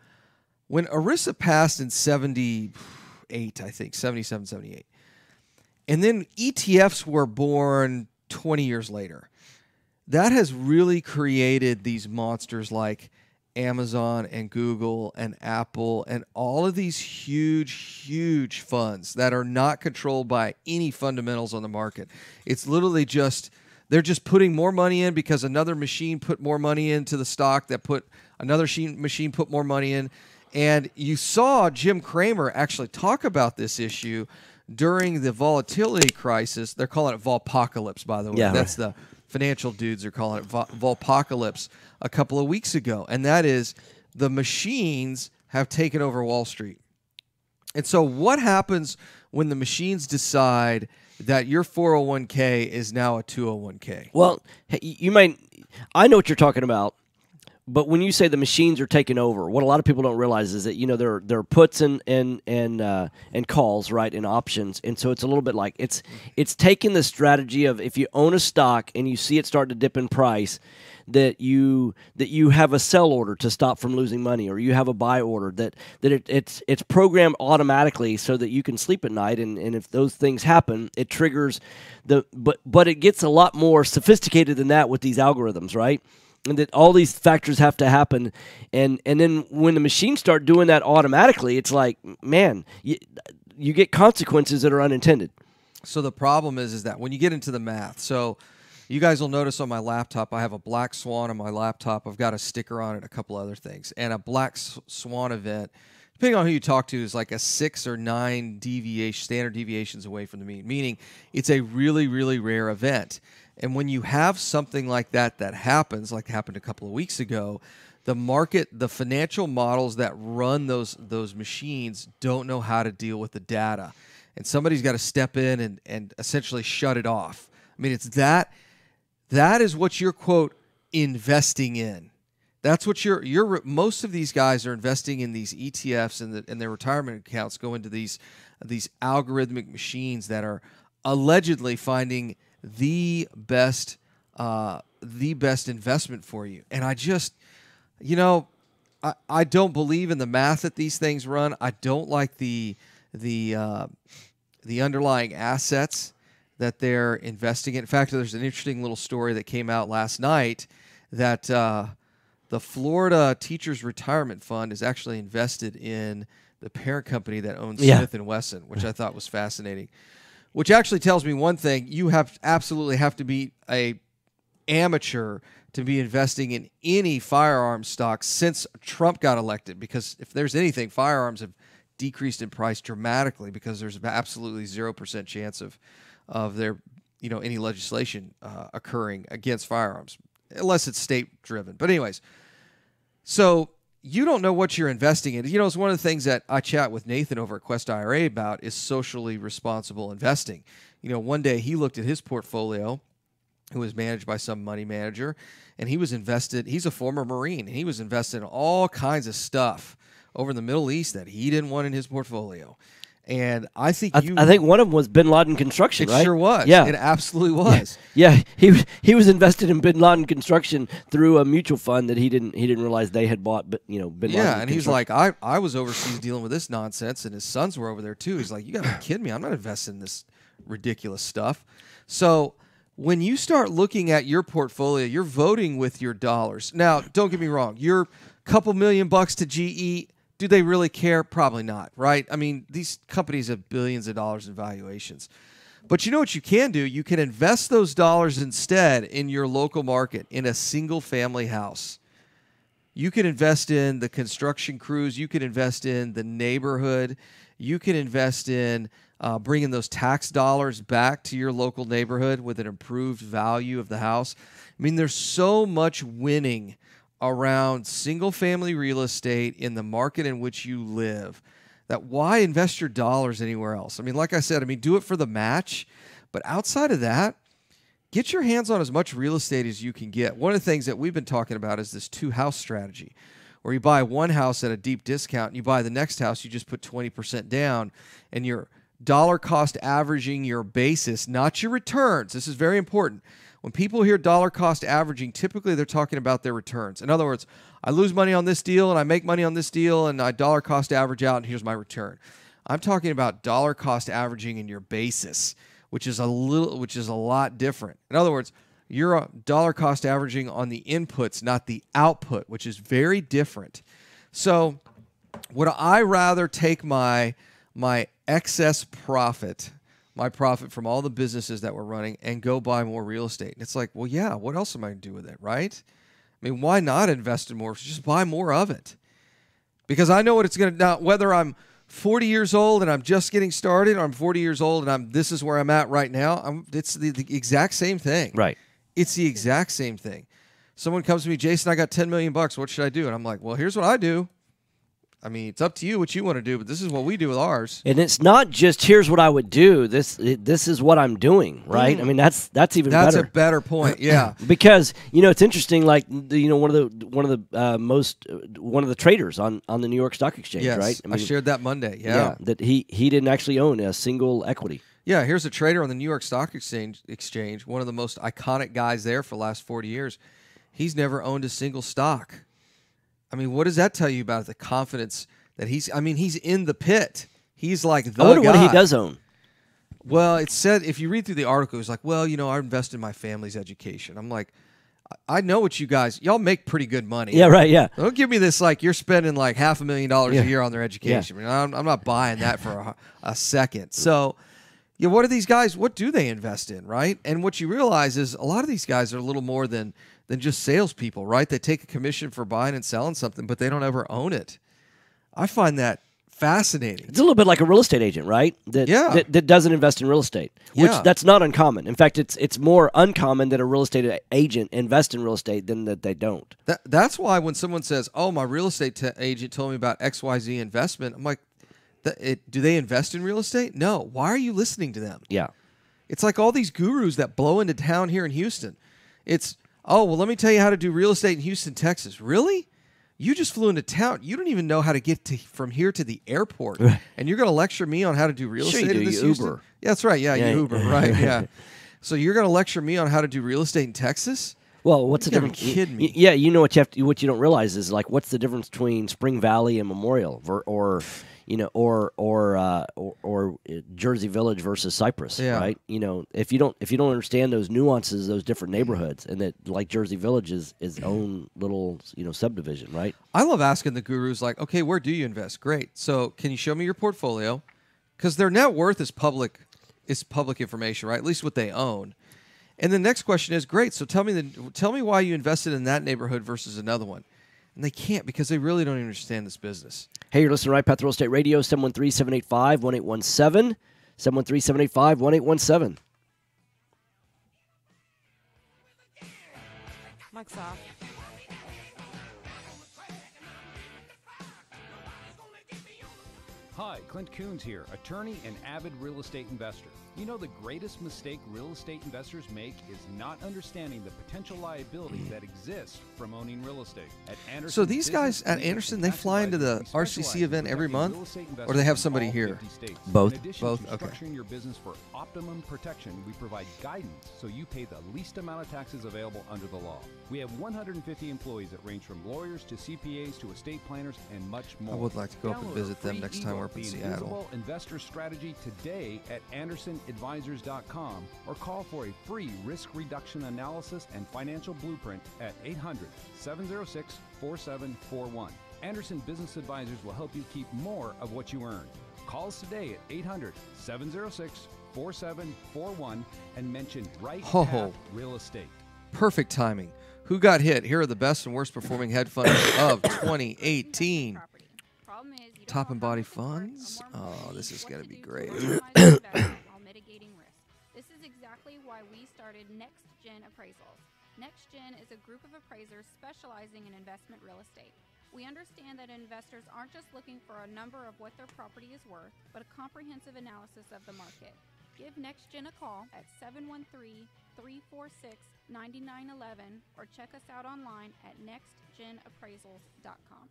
When ERISA passed in 78, I think, 77, 78, and then ETFs were born 20 years later, that has really created these monsters like Amazon and Google and Apple and all of these huge funds that are not controlled by any fundamentals on the market. It's literally just, they're just putting more money in because another machine put more money into the stock that put another machine put more money in. And you saw Jim Cramer actually talk about this issue during the volatility crisis. They're calling it Volpocalypse, by the way. Yeah. That's the financial dudes are calling it Volpocalypse a couple of weeks ago. And that is the machines have taken over Wall Street. And so what happens when the machines decide that your 401k is now a 201k? Well, I know what you're talking about. But when you say the machines are taking over, what a lot of people don't realize is that, you know, there are puts and calls, right, and options, and so it's a little bit like it's taking the strategy of if you own a stock and you see it start to dip in price, that you have a sell order to stop from losing money, or you have a buy order that it's programmed automatically so that you can sleep at night, and if those things happen, it triggers but it gets a lot more sophisticated than that with these algorithms, right? And that all these factors have to happen, and then when the machines start doing that automatically, it's like, man, you get consequences that are unintended. So the problem is that when you get into the math, so you guys will notice on my laptop, I have a black swan on my laptop. I've got a sticker on it, a couple other things, and a black swan event, depending on who you talk to, is like a 6 or 9 standard deviations away from the mean, meaning it's a really, really rare event. And when you have something like that happens, like happened a couple of weeks ago, the market, the financial models that run those machines don't know how to deal with the data. And somebody's got to step in and essentially shut it off. I mean, it's that is what you're, quote, investing in. That's what most of these guys are investing in these ETFs, and their retirement accounts go into these algorithmic machines that are allegedly finding the best investment for you. And I just, I don't believe in the math that these things run. I don't like the underlying assets that they're investing in. In fact, there's an interesting little story that came out last night that the Florida Teachers Retirement Fund is actually invested in the parent company that owns Smith & Wesson, which I thought was fascinating. Which actually tells me one thing: you absolutely have to be a amateur to be investing in any firearms stocks since Trump got elected. Because if there's anything, firearms have decreased in price dramatically because there's absolutely 0% chance of there, any legislation occurring against firearms, unless it's state driven. But anyways, so you don't know what you're investing in. It's one of the things that I chat with Nathan over at Quest IRA about is socially responsible investing. One day he looked at his portfolio, who was managed by some money manager, and he was invested. He's a former Marine, and he was invested in all kinds of stuff over in the Middle East that he didn't want in his portfolio. And I think I think one of them was Bin Laden Construction, right? It sure was. Yeah. It absolutely was. Yeah. He was invested in Bin Laden Construction through a mutual fund that he didn't realize they had bought, Bin Laden. Yeah, and he's like, I was overseas dealing with this nonsense, and his sons were over there too. He's like, you got to be kidding me. I'm not investing in this ridiculous stuff. So when you start looking at your portfolio, you're voting with your dollars. Now, don't get me wrong. You're couple $1 million to GE. Do they really care? Probably not, right? I mean, these companies have billions of dollars in valuations. But you know what you can do? You can invest those dollars instead in your local market in a single-family house. You can invest in the construction crews. You can invest in the neighborhood. You can invest in bringing those tax dollars back to your local neighborhood with an improved value of the house. I mean, there's so much winning around single-family real estate in the market in which you live that why invest your dollars anywhere else? I mean, like I said, do it for the match, but outside of that, get your hands on as much real estate as you can get. One of the things that we've been talking about is this 2-house strategy, where you buy one house at a deep discount, and you buy the next house, you just put 20% down, and you're dollar cost averaging your basis, not your returns. This is very important. When people hear dollar cost averaging, typically they're talking about their returns. In other words, I lose money on this deal and I make money on this deal and I dollar cost average out and here's my return. I'm talking about dollar cost averaging in your basis, which is a lot different. In other words, you're dollar cost averaging on the inputs, not the output, which is very different. So would I rather take my excess profit, my profit from all the businesses that we're running, and go buy more real estate? And it's like, well, yeah, what else am I going to do with it, right? I mean, why not invest in more? Just buy more of it. Because I know what it's going to, now, whether I'm 40 years old and I'm just getting started, or I'm 40 years old and this is where I'm at right now, it's the exact same thing. Right. It's the exact same thing. Someone comes to me, Jason, I got $10 million. What should I do? And I'm like, well, here's what I do. I mean, it's up to you what you want to do, but this is what we do with ours. And it's not just here's what I would do. This is what I'm doing, right? I mean, that's even better. That's a better point, yeah. Because it's interesting. Like one of the traders on the New York Stock Exchange, yes, right? I shared that Monday. Yeah, that he didn't actually own a single equity. Yeah, here's a trader on the New York Stock Exchange. One of the most iconic guys there for the last 40 years. He's never owned a single stock. I mean, what does that tell you about the confidence that he's in the pit. He's like the guy. I wonder what he does own. Well, it said, if you read through the article, it's like, well, I invest in my family's education. I'm like, I know what y'all make pretty good money. Yeah, right, yeah. Don't give me this like you're spending like $500,000 a year on their education. Yeah. I mean, I'm not buying that for a second. So, what are these guys, what do they invest in, right? And what you realize is a lot of these guys are a little more than just salespeople, right? They take a commission for buying and selling something, but they don't ever own it. I find that fascinating. It's a little bit like a real estate agent, right? That doesn't invest in real estate, which that's not uncommon. In fact, it's more uncommon that a real estate agent invest in real estate than that they don't. That's why when someone says, "Oh, my real estate agent told me about XYZ investment," I'm like, do they invest in real estate? No. Why are you listening to them? Yeah. It's like all these gurus that blow into town here in Houston. It's, oh, well, let me tell you how to do real estate in Houston, Texas. Really? You just flew into town. You don't even know how to get from here to the airport. And you're going to lecture me on how to do real estate in this Houston? Uber. Yeah, that's right. Yeah, you Uber, right, yeah. So you're going to lecture me on how to do real estate in Texas? Well, what's the difference? You kidding me? Yeah, what you don't realize is like what's the difference between Spring Valley and Memorial, or Jersey Village versus Cypress, right? If you don't understand those nuances, those different neighborhoods, and that like Jersey Village is its own little subdivision, right? I love asking the gurus like, okay, where do you invest? Great. So can you show me your portfolio? Because their net worth is public information, right? At least what they own. And the next question is, great. So tell me why you invested in that neighborhood versus another one. And they can't because they really don't understand this business. Hey, you're listening to Right Path Real Estate Radio, 713-785-1817. 713-785-1817. Mike's off. Hi, Clint Coons here, attorney and avid real estate investor. You know, the greatest mistake real estate investors make is not understanding the potential liability that exists from owning real estate. At Anderson So these guys at Anderson, they fly into the RCC event every month, or they have somebody here? Both. In addition Both? to Okay. structuring your business for optimum protection, we provide guidance so you pay the least amount of taxes available under the law. We have 150 employees that range from lawyers to CPAs to estate planners and much more. I would like to go up and Download visit our them free next time we're up in ebook, The Seattle. Invisible Investor Strategy today at AndersonAdvisors.com or call for a free risk reduction analysis and financial blueprint at 800-706-4741. Anderson Business Advisors will help you keep more of what you earn. Call us today at 800-706-4741 and mention Right Ho, Path ho. Real Estate. Perfect timing. Who got hit? Here are the best and worst performing hedge funds of 2018. Top and body funds. Oh, this is going to be great. while mitigating risk. This is exactly why we started Next Gen Appraisals. Next Gen is a group of appraisers specializing in investment real estate. We understand that investors aren't just looking for a number of what their property is worth, but a comprehensive analysis of the market. Give Next Gen a call at 713-346-9911 or check us out online at nextgenappraisals.com.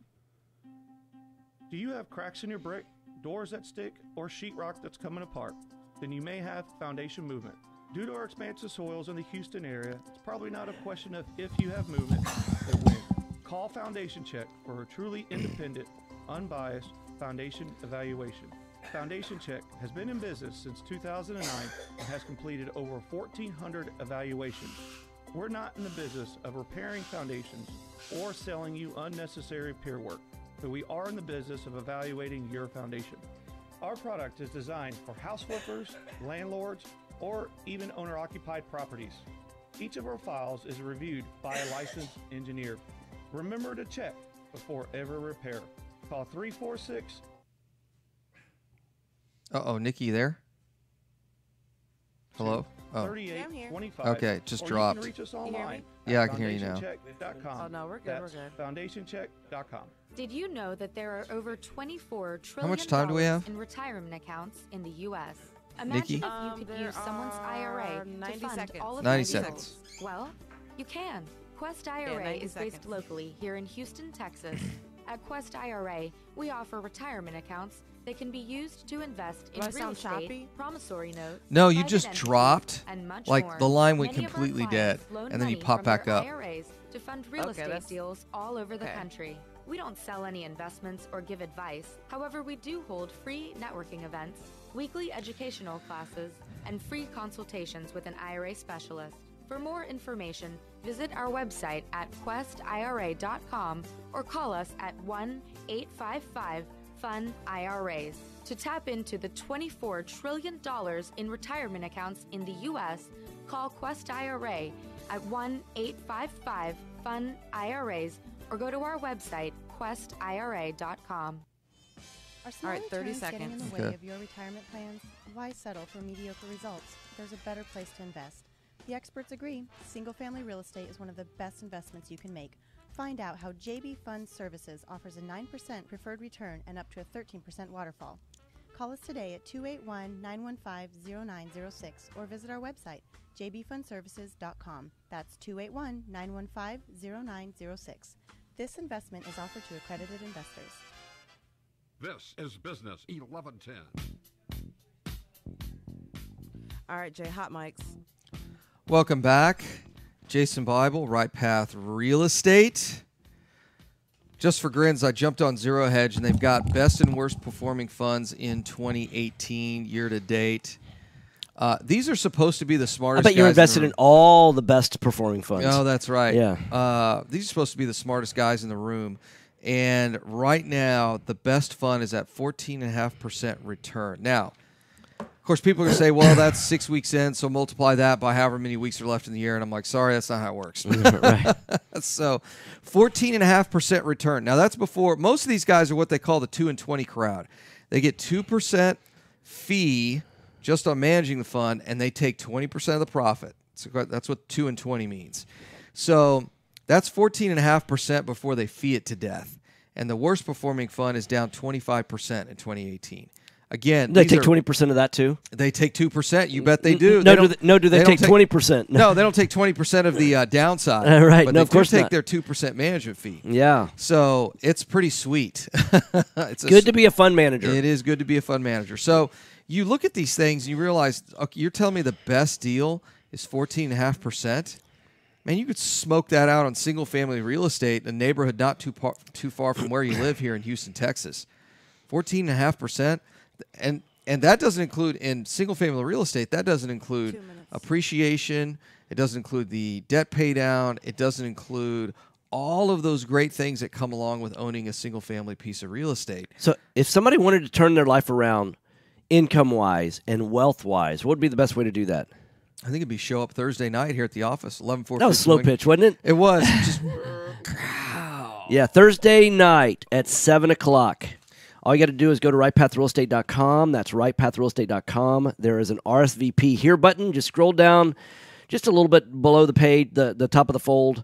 Do you have cracks in your brick, doors that stick, or sheetrock that's coming apart? Then you may have foundation movement. Due to our expansive soils in the Houston area, it's probably not a question of if you have movement, but when. Call Foundation Check for a truly independent, unbiased foundation evaluation. Foundation Check has been in business since 2009 and has completed over 1,400 evaluations. We're not in the business of repairing foundations or selling you unnecessary pier work, but we are in the business of evaluating your foundation. Our product is designed for house flippers, landlords, or even owner-occupied properties. Each of our files is reviewed by a licensed engineer. Remember to check before ever repair. Call 346. Uh-oh, Nikki there? Hello? Oh. 3825. Okay, just or dropped. You can reach us Can you hear online. me? Yeah, at I can hear you now. foundationcheck.com. Oh, no, we're good, That's we're good. foundationcheck.com. Did you know that there are over $24 trillion much time do we have? in retirement accounts in the U.S.? Nikki? Imagine if you could There use someone's IRA are to 90 fund seconds. all of 90 your seconds. deals. Well, you can. Quest IRA 90 is based seconds. locally here in Houston, Texas. At Quest IRA, we offer retirement accounts that can be used to invest in Do I real sound estate, choppy? promissory notes, No, you private just entities, dropped. and much Like, more. the line went Many of our completely clients dead, loan and then you money pop from back their up. IRAs to fund real Okay, estate that's- deals all over the okay. country. We don't sell any investments or give advice. However, we do hold free networking events, weekly educational classes, and free consultations with an IRA specialist. For more information, visit our website at questira.com or call us at 1-855-FUN-IRAs. To tap into the $24 trillion in retirement accounts in the U.S., call Quest IRA at 1-855-FUN-IRAs or go to our website, questira.com. Are small All right, 30 returns getting in the seconds. way Okay. of your retirement plans? Why settle for mediocre results? There's a better place to invest. The experts agree. Single-family real estate is one of the best investments you can make. Find out how JB Fund Services offers a 9% preferred return and up to a 13% waterfall. Call us today at 281-915-0906 or visit our website, jbfundservices.com. That's 281-915-0906. This investment is offered to accredited investors. This is Business 1110. All right, Jay, hot mics. Welcome back. Jason Bible, Right Path Real Estate. Just for grins, I jumped on Zero Hedge, and they've got best and worst performing funds in 2018 year to date. These are supposed to be the I smartest bet you're guys invested in in all the best performing funds. Oh, that's right. Yeah. These are supposed to be the smartest guys in the room. And right now, the best fund is at 14.5% return. Now, Of course, people are going to say, well, that's 6 weeks in, so multiply that by however many weeks are left in the year. And I'm like, sorry, that's not how it works. Right. So 14.5% return. Now, that's before. Most of these guys are what they call the 2 and 20 crowd. They get 2% fee just on managing the fund, and they take 20% of the profit. So that's what 2 and 20 means. So that's 14.5% before they fee it to death. And the worst performing fund is down 25% in 2018. Again, they take 20% of that too. They take 2%. You bet they do. No, do they take 20%? No, they don't take 20% of the downside. Right. But No, they of course do take not. their 2% management fee. Yeah. So it's pretty sweet. It's good to be a fund manager. It is good to be a fund manager. So you look at these things and you realize, okay, you're telling me the best deal is 14.5%. Man, you could smoke that out on single-family real estate in a neighborhood not too far from where you live here in Houston, Texas. 14.5%. And that doesn't include, in single-family real estate, that doesn't include appreciation. It doesn't include the debt pay down. It doesn't include all of those great things that come along with owning a single-family piece of real estate. So if somebody wanted to turn their life around income-wise and wealth-wise, what would be the best way to do that? I think it'd be show up Thursday night here at the office, 11:45. That was slow pitch, wasn't it? It was. Just yeah, Thursday night at 7 o'clock. All you got to do is go to rightpathrealestate.com. That's rightpathrealestate.com. There is an RSVP here button. Just scroll down just a little bit below the page, the top of the fold,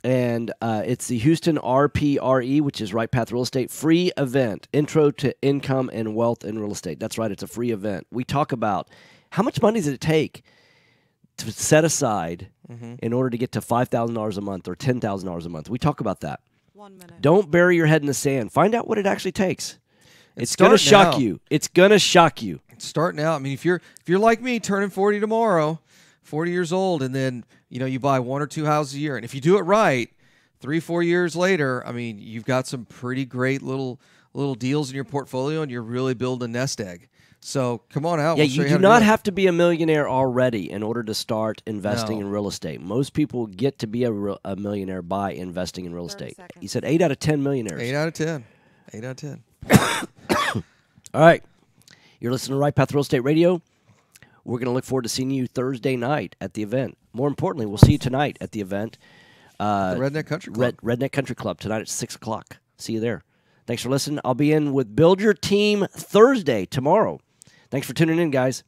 and it's the Houston RPRE, which is Right Path Real Estate, free event, Intro to Income and Wealth in Real Estate. That's right, it's a free event. We talk about how much money does it take to set aside in order to get to $5,000 a month or $10,000 a month. We talk about that. 1 minute. Don't bury your head in the sand. Find out what it actually takes. It's going to shock you. It's going to shock you. Start now. I mean, if you're like me, turning 40 tomorrow, 40 years old, and then you buy 1 or 2 houses a year, and if you do it right, 3-4 years later, I mean, you've got some pretty great little deals in your portfolio, and you're really building a nest egg. So come on out. Yeah, we'll show you how do to not do it. have to be a millionaire already in order to start investing No. in real estate. Most people get to be a millionaire by investing in real estate. You said 8 out of 10 millionaires. 8 out of 10. 8 out of 10. All right. You're listening to Right Path Real Estate Radio. We're going to look forward to seeing you Thursday night at the event. More importantly, we'll see you tonight at the event. The Redneck Country Club. Redneck Country Club tonight at 6 o'clock. See you there. Thanks for listening. I'll be in with Build Your Team Thursday, tomorrow. Thanks for tuning in, guys.